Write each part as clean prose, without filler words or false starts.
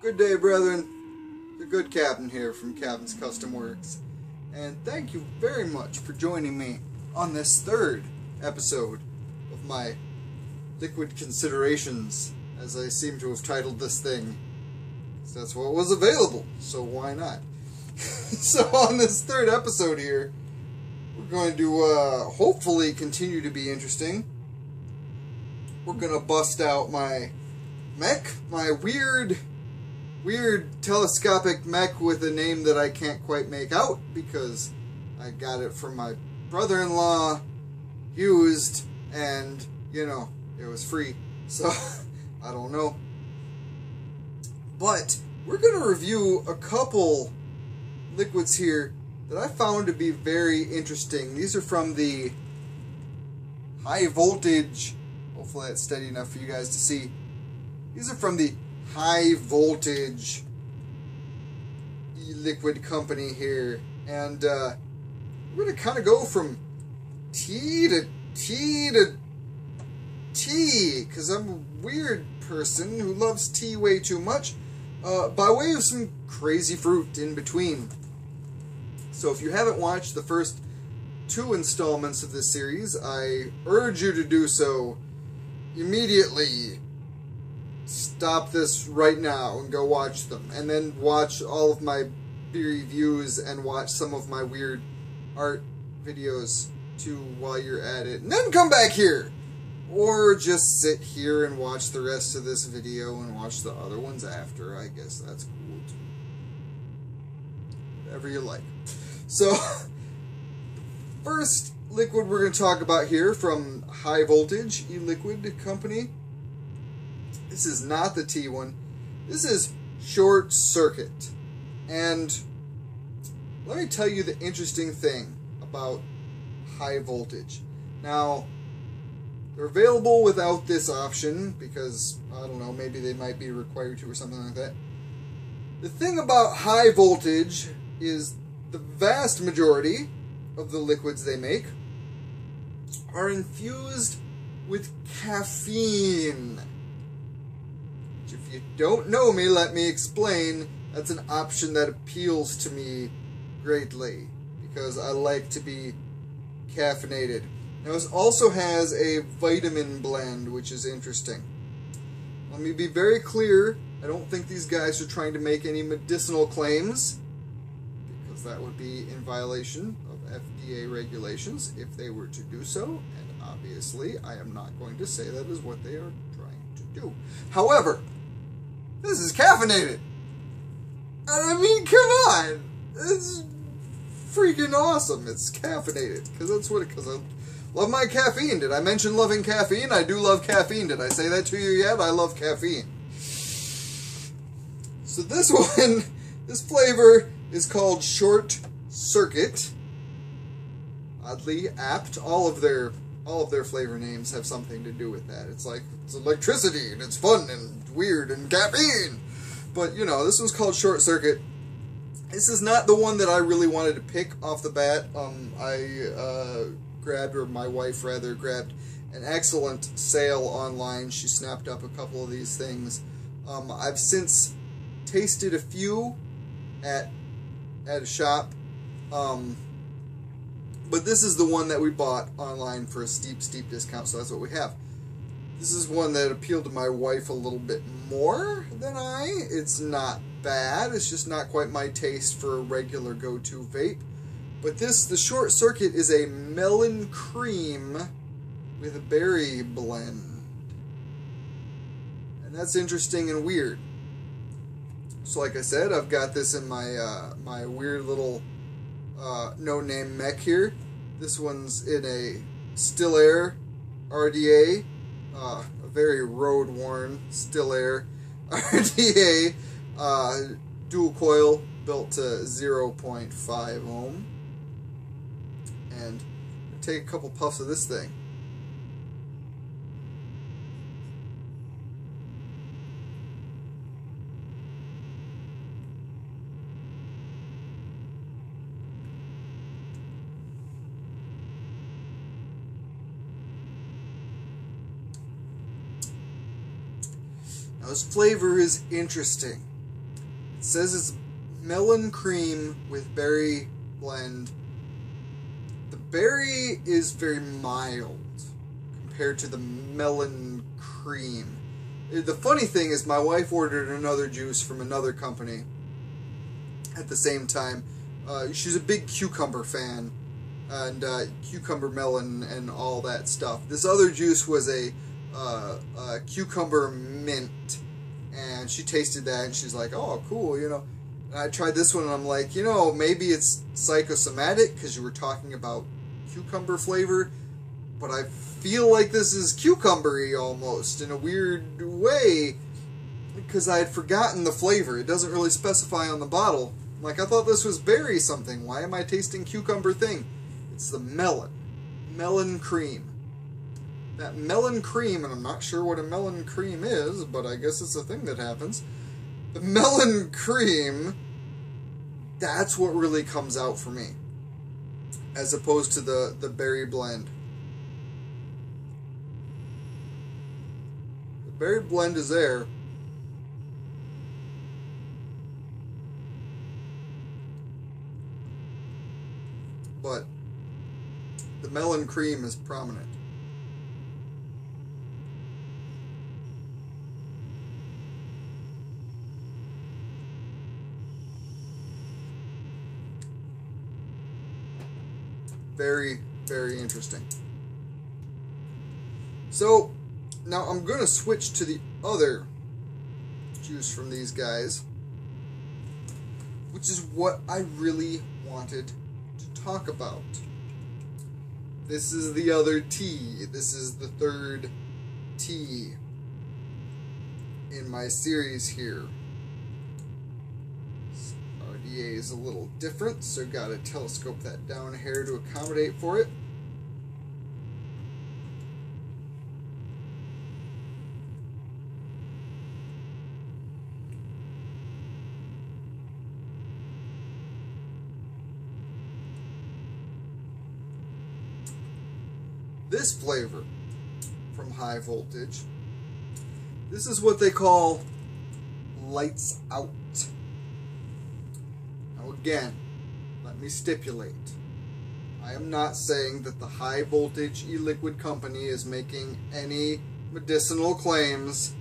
Good day, brethren. The good captain here from CapnsKustomWorks. And thank you very much for joining me on this third episode of my liquid considerations, as I seem to have titled this thing. That's what was available, so why not? So on this third episode here, we're going to hopefully continue to be interesting. We're going to bust out my mech, my weird telescopic mech with a name that I can't quite make out because I got it from my brother-in-law, used, and, you know, it was free, so I don't know. But we're going to review a couple liquids here that I found to be very interesting. These are from the high voltage, hopefully that's steady enough for you guys to see. These are from the high voltage liquid company here, and we're going to kind of go from T to T to T, because I'm a weird person who loves tea way too much, by way of some crazy fruit in between. So if you haven't watched the first 2 installments of this series, I urge you to do so immediately. Stop this right now and go watch them, and then watch all of my reviews and watch some of my weird art videos too while you're at it, and then come back here, or just sit here and watch the rest of this video and watch the other ones after. I guess that's cool too. Whatever you like. So first liquid we're going to talk about here from High Voltage E-Liquid Company. This is not the T one. This is Short Circuit. And let me tell you the interesting thing about High Voltage. Now, they're available without this option because, I don't know, maybe they might be required to or something like that. The thing about High Voltage is the vast majority of the liquids they make are infused with caffeine. If you don't know me, let me explain. That's an option that appeals to me greatly because I like to be caffeinated. Now, this also has a vitamin blend, which is interesting. Let me be very clear. I don't think these guys are trying to make any medicinal claims because that would be in violation of FDA regulations if they were to do so. And obviously, I am not going to say that is what they are trying to do. However, this is caffeinated. And I mean, come on. It's freaking awesome. It's caffeinated. Because that's what it, because I love my caffeine. Did I mention loving caffeine? I do love caffeine. Did I say that to you yet? I love caffeine. So this one, this flavor is called Short Circuit. Oddly apt. All of their flavor names have something to do with that. It's like, it's electricity, and it's fun, and weird, and caffeine. But, you know, this one's called Short Circuit. This is not the one that I really wanted to pick off the bat. My wife rather, grabbed an excellent sale online. She snapped up a couple of these things. I've since tasted a few at a shop. But this is the one that we bought online for a steep discount, so that's what we have. This is one that appealed to my wife a little bit more than I. It's not bad. It's just not quite my taste for a regular go-to vape. But the Short Circuit is a melon cream with a berry blend. And that's interesting and weird. So like I said, I've got this in my my weird little no-name mech here. This one's in a Still Air RDA, a very road-worn Still Air RDA, dual coil, built to 0.5 ohm. And I'll take a couple puffs of this thing. Now, this flavor is interesting. says it's melon cream with berry blend. The berry is very mild compared to the melon cream. The funny thing is my wife ordered another juice from another company at the same time. She's a big cucumber fan, and cucumber melon and all that stuff. This other juice was a cucumber mint, and she tasted that and she's like, oh, cool, you know. And I tried this one and I'm like, you know, maybe it's psychosomatic because you were talking about cucumber flavor, but I feel like this is cucumbery almost in a weird way because I had forgotten the flavor. It doesn't really specify on the bottle. Like, I thought this was berry something. Why am I tasting cucumber thing? It's the melon cream. That melon cream, and I'm not sure what a melon cream is, but I guess it's a thing that happens. The melon cream, that's what really comes out for me, as opposed to the berry blend. The berry blend is there. But the melon cream is prominent. Very, very interesting. So, now I'm going to switch to the other juice from these guys, which is what I really wanted to talk about. This is the other tea. This is the third tea in my series here. RDA is a little different, so got to telescope that down here to accommodate for it. This flavor from High Voltage, this is what they call lights out. Now again, let me stipulate, I am not saying that the High Voltage e-liquid company is making any medicinal claims,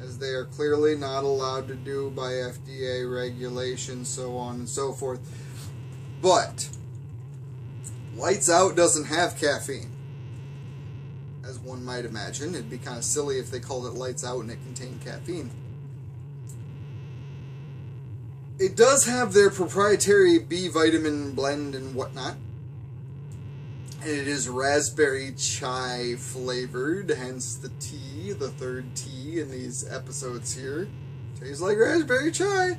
as they are clearly not allowed to do by FDA regulations, so on and so forth. But lights out doesn't have caffeine. As one might imagine, it'd be kind of silly if they called it lights out and it contained caffeine. It does have their proprietary B vitamin blend and whatnot. And it is raspberry chai flavored, hence the tea, the third tea in these episodes here. Tastes like raspberry chai.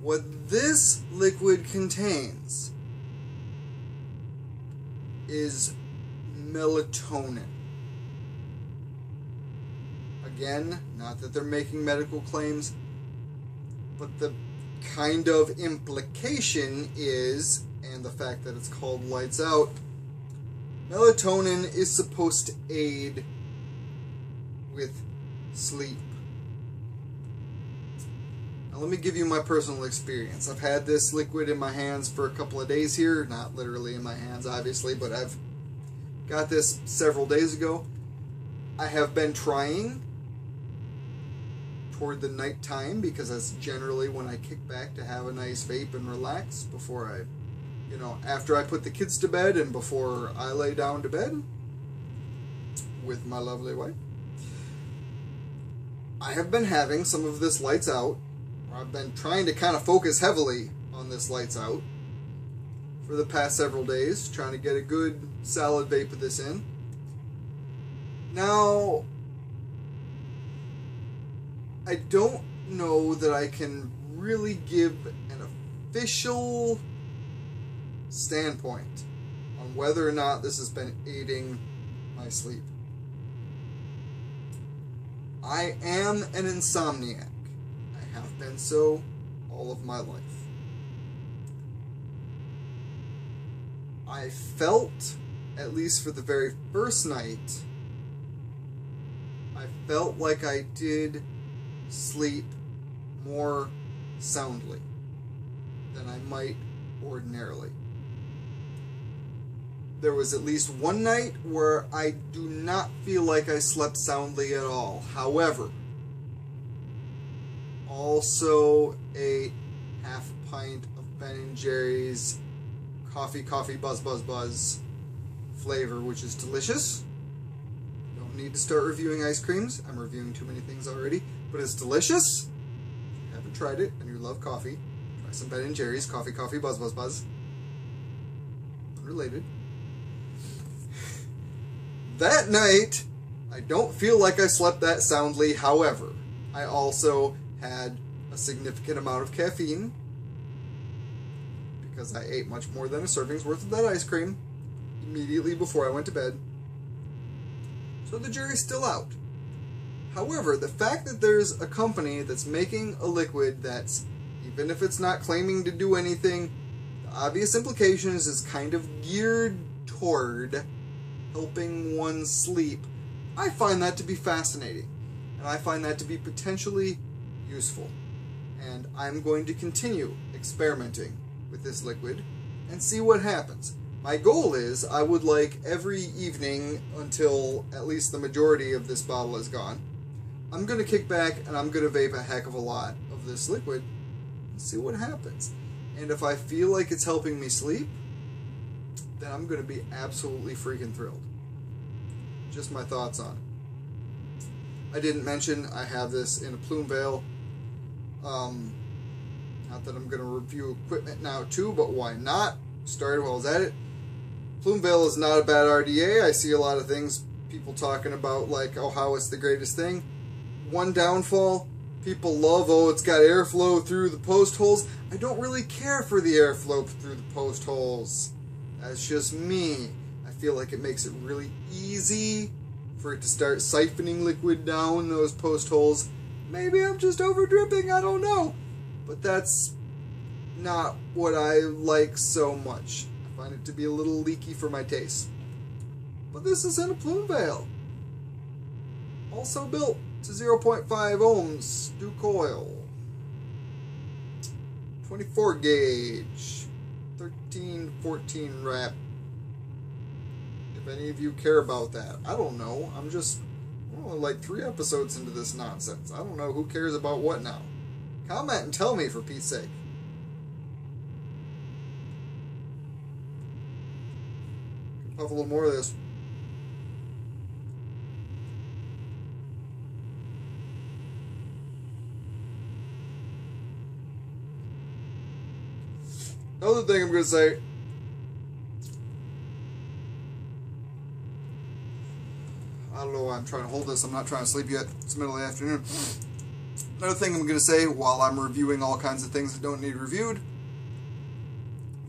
What this liquid contains is melatonin. Again, not that they're making medical claims, but the kind of implication is, and the fact that it's called lights out, melatonin is supposed to aid with sleep. Now let me give you my personal experience. I've had this liquid in my hands for a couple of days here, not literally in my hands obviously, but I've got this several days ago. I have been trying toward the night time because that's generally when I kick back to have a nice vape and relax before I, you know, after I put the kids to bed and before I lay down to bed with my lovely wife. I have been having some of this lights out, or I've been trying to kind of focus heavily on this lights out for the past several days, trying to get a good solid vape of this in. Now, I don't know that I can really give an official standpoint on whether or not this has been aiding my sleep. I am an insomniac. I have been so all of my life. I felt, at least for the very first night, I felt like I did sleep more soundly than I might ordinarily. There was at least one night where I do not feel like I slept soundly at all. However, also ate half a pint of Ben & Jerry's coffee buzz buzz buzz flavor, which is delicious. Don't need to start reviewing ice creams. I'm reviewing too many things already, but it's delicious. If you haven't tried it and you love coffee, try some Ben & Jerry's coffee buzz buzz buzz. Unrelated. That night, I don't feel like I slept that soundly. However, I also had a significant amount of caffeine because I ate much more than a serving's worth of that ice cream immediately before I went to bed. So the jury's still out. However, the fact that there's a company that's making a liquid that's, even if it's not claiming to do anything, the obvious implications is kind of geared toward helping one sleep, I find that to be fascinating. And I find that to be potentially useful. And I'm going to continue experimenting with this liquid and see what happens. My goal is I would like every evening until at least the majority of this bottle is gone, I'm going to kick back and I'm going to vape a heck of a lot of this liquid and see what happens. And if I feel like it's helping me sleep, then I'm going to be absolutely freaking thrilled. Just my thoughts on it. I didn't mention I have this in a plume veil. Not that I'm going to review equipment now too, but why not? Started while I was at it. Plume veil is not a bad RDA. I see a lot of things, people talking about like, oh, how it's the greatest thing. One downfall, people love, oh, it's got airflow through the post holes. I don't really care for the airflow through the post holes. That's just me. I feel like it makes it really easy for it to start siphoning liquid down those post holes. Maybe I'm just over dripping, I don't know. But that's not what I like so much. I find it to be a little leaky for my taste. But this is in a plume veil. Also built to 0.5 ohms Duke coil. 24 gauge. 13-14 wrap. If any of you care about that. I don't know. I'm only like 3 episodes into this nonsense. I don't know who cares about what now. Comment and tell me, for Pete's sake. Puff a little more of this. Another thing I'm going to say. I don't know why I'm trying to hold this. I'm not trying to sleep yet. It's the middle of the afternoon. Another thing I'm going to say while I'm reviewing all kinds of things that don't need reviewed.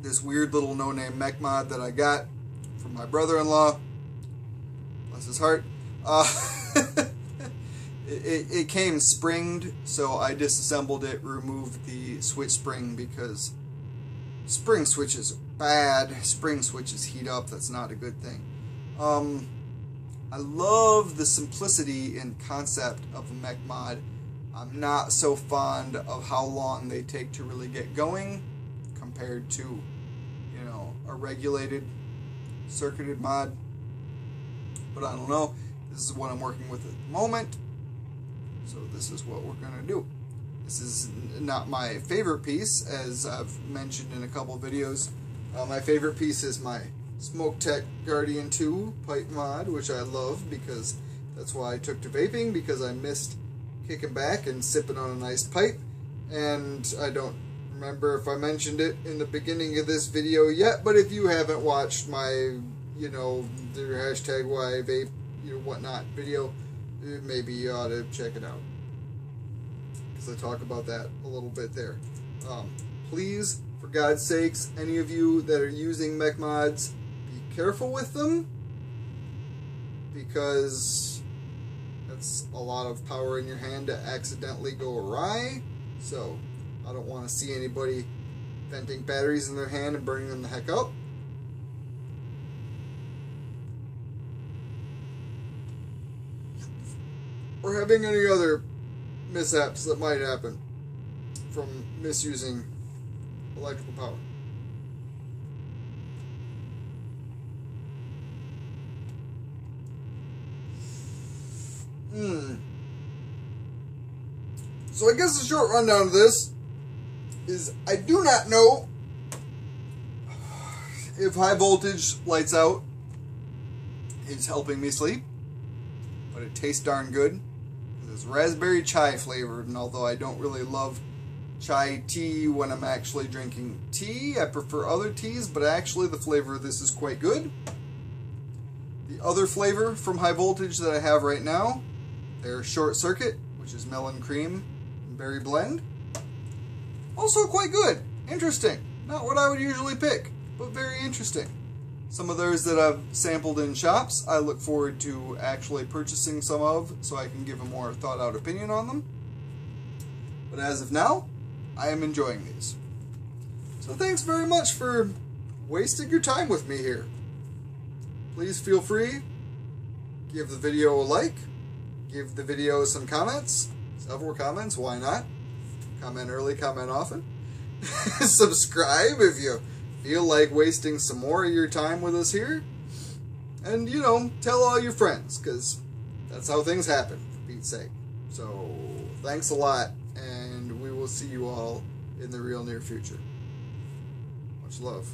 This weird little no-name mech mod that I got from my brother-in-law. Bless his heart. It came springed, so I disassembled it, removed the switch spring because spring switches are bad. Spring switches heat up. That's not a good thing. I love the simplicity and concept of a mech mod. I'm not so fond of how long they take to really get going compared to, you know, a regulated, circuited mod. But I don't know. This is what I'm working with at the moment. So this is what we're going to do. This is not my favorite piece, as I've mentioned in a couple of videos. My favorite piece is my Smoke Tech Guardian 2 pipe mod, which I love because that's why I took to vaping, because I missed kicking back and sipping on a nice pipe. And I don't remember if I mentioned it in the beginning of this video yet, but if you haven't watched my, you know, the hashtag why vape, you know, whatnot video, maybe you ought to check it out, because I talk about that a little bit there. Please, for God's sakes, any of you that are using mech mods, be careful with them, because that's a lot of power in your hand to accidentally go awry. So I don't want to see anybody venting batteries in their hand and burning them the heck up. Or having any other mishaps that might happen from misusing electrical power. So I guess the short rundown of this is I do not know if high voltage lights out is helping me sleep, but it tastes darn good. It's raspberry chai flavored, and although I don't really love chai tea when I'm actually drinking tea, I prefer other teas, but actually the flavor of this is quite good. The other flavor from high voltage that I have right now, their short circuit, which is melon cream and berry blend. Also quite good. Interesting. Not what I would usually pick, but very interesting. Some of those that I've sampled in shops, I look forward to actually purchasing some of so I can give a more thought out opinion on them. But as of now, I am enjoying these. So thanks very much for wasting your time with me here. Please feel free, give the video a like, give the video some comments, several comments, why not? Comment early, comment often. Subscribe if you feel like wasting some more of your time with us here. And, you know, tell all your friends, because that's how things happen, for Pete's sake. So, thanks a lot, and we will see you all in the real near future. Much love.